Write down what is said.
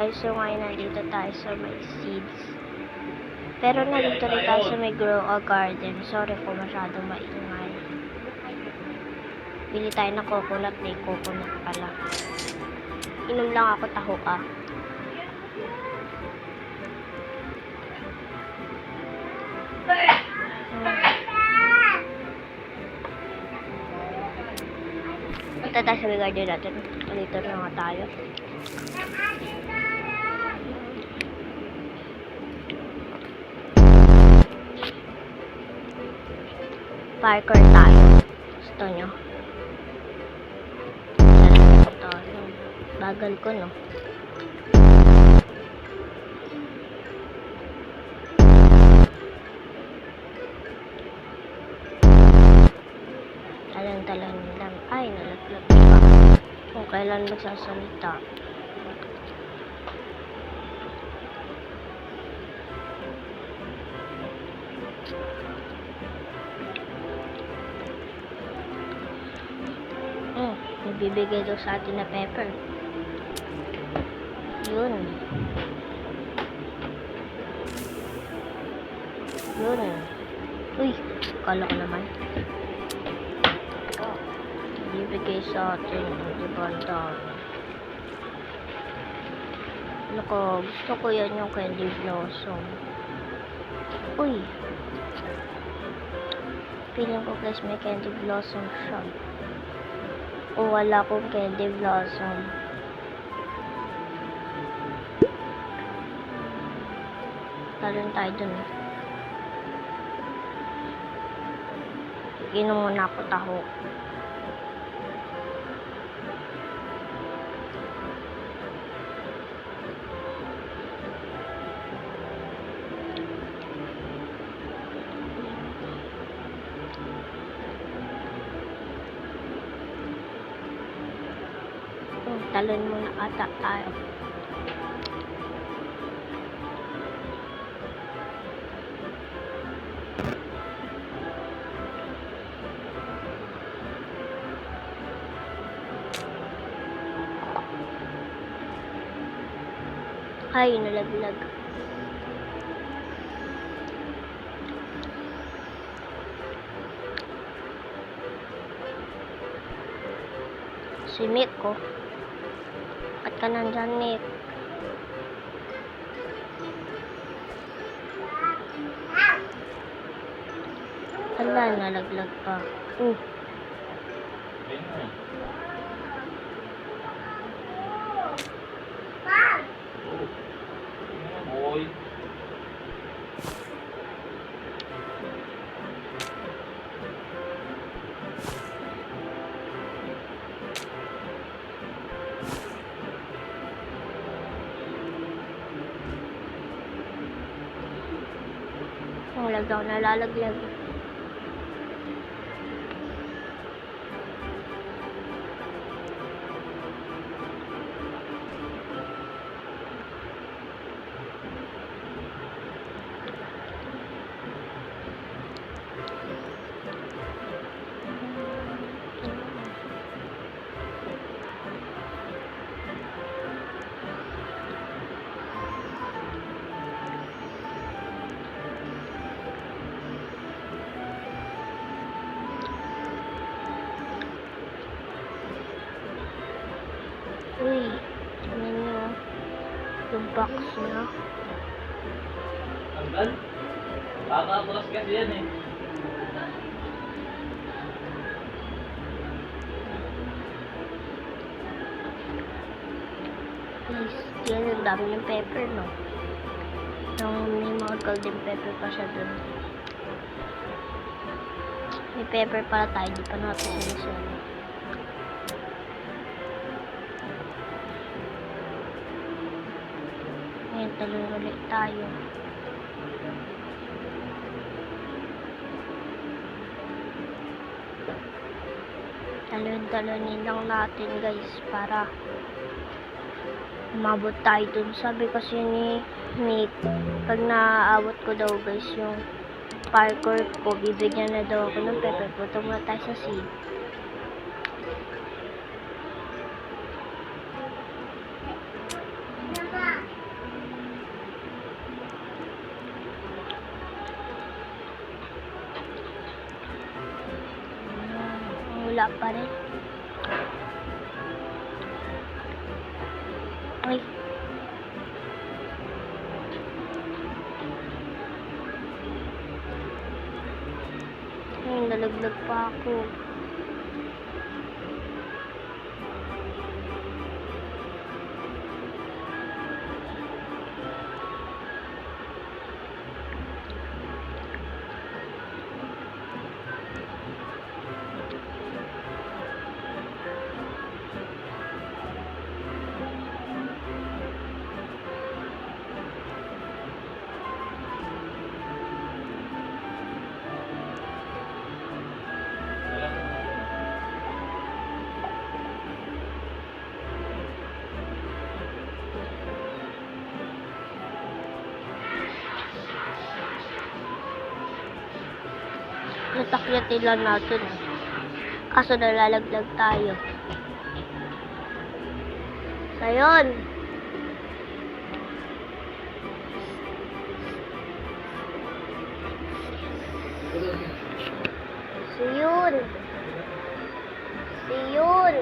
So ngayon nandito tayo sa may seeds. Pero nandito rin tayo sa may grow a garden. Sorry kung masyadong maingay. Bili tayo ng coconut, may coconut pala. Inom lang ako, taho ka. Punta tayo sa may garden natin. Dito na nga tayo. Parkour tayo. Gusto nyo? Bagal ko, no? Talan lang. Ay, nalaglag pa. Kung kailan magsasalita. Bibigay daw sa atin na pepper. Yun. Uy, kala ko naman. Bibigay sa atin. Diba ang dami? Ano ko, gusto ko yan yung candy blossom. Uy. Feeling ko guys may candy blossom siya. O wala akong candy blossom. Talon tayo dun. Inom muna ako taho. Talon muna ata tayo. Ay, nalaglag. Si Mick ko. At ka nandyan, Mick. Ala, nalaglag pa. Ang lagaw, nalalaglag. Uy, tingnan nyo yung box na. Tanggal? Baka boss kasi yan eh. Yan, ang dami ng pepper, no? May mga golden pepper pa siya dun. May pepper pala tayo, di pa natin sinisali. Ngayon, talon ulit tayo. Talon-talonin lang natin guys para umabot tayo dun. Sabi kasi ni Nick, pag naaabot ko daw guys yung parkour ko, bibigyan na daw ako ng pepper. Punta muna tayo sa seed. wala pa rin. Ay. Ay, nalaglag pa ako. Natakyatin lang natin. Kaso nalalaglag tayo. So, yun. So, yun. So, yun.